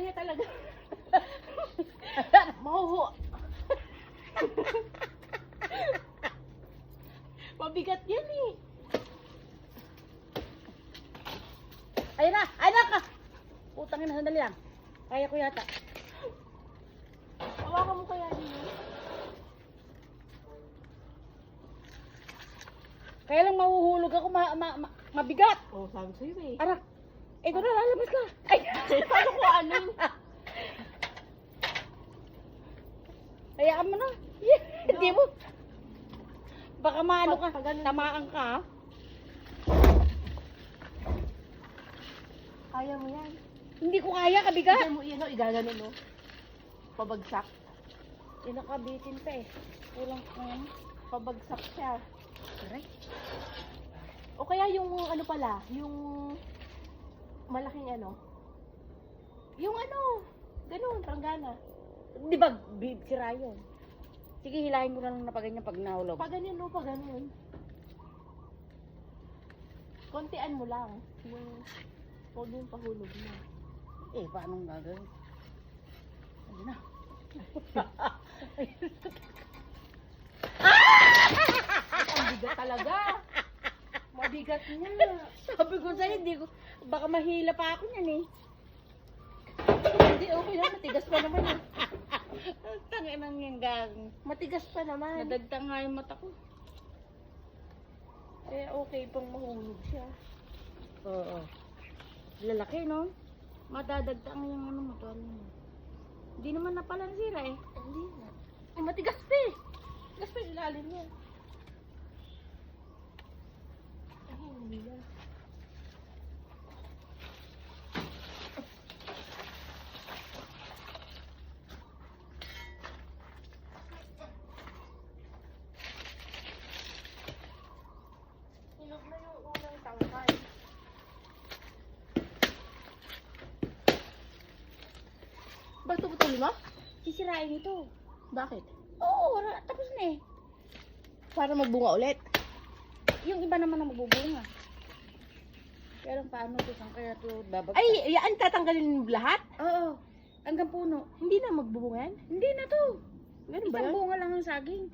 kaya talaga. Mahuhu. Mabigat yan eh. Ayun na! Ayun na ka! Putang ina, sandali lang. Kaya ko yata. Hawakan mo kaya din yun. Kaya lang mahuhulog ako, mabigat. Oo, sabi sa'yo eh. Arak! Ito na, lalabas ka! Ay! Paano ko ano? Hayaan mo na. Hindi mo. Baka maano ka, Pag ganun- tamaan ka. Ha? Kaya mo yan. Hindi ko kaya, kabigat. Hindi mo yun, igaganon no? Pabagsak. Inakabitin pa eh. Kulang ko yan. Pabagsak siya. Aray. O kaya yung ano pala, yung malaking ano. Yung ano, ganun, pranggana. Di ba, sira yun? Sige, hilahin ko na lang na pa ganyan pag nahulog. Pag ganyan no, pag ganun. Kontian mo lang. Yung, huwag yung pahulog na. Eh, paano gagawin? Ayun na. Ang bigat talaga. Mabigat niya. Sabi ko sa'yo, hindi ko, baka mahila pa ako niyan eh. Hindi, okay lang. Matigas pa naman. Eh. Tangin nang yung gang. Matigas pa naman. Nadagtang nga yung mata ko. Eh, okay pang mahulog siya. Oo. Lalaki, no? Madadagtang yung ano mo, tuwan mo. Hindi naman na pala nasira eh. Hindi na. Eh, matigas pa eh. Matigas pa yung ilalim niya. Ay, hindi na. Hinog na yung unang tangkay. Ba't puputulin mo? Sisirain ito. Bakit? Oo, wala. Tapos na eh. Para magbunga ulit. Yung iba naman na magbubunga. Kaya lang paano ito, saan kaya ito babagsak? Ay, yan tatanggalin lahat? Oo. Hanggang puno. Hindi na magbubunga yan? Hindi na to. Ganun ba Isang yan? bunga lang ang saging.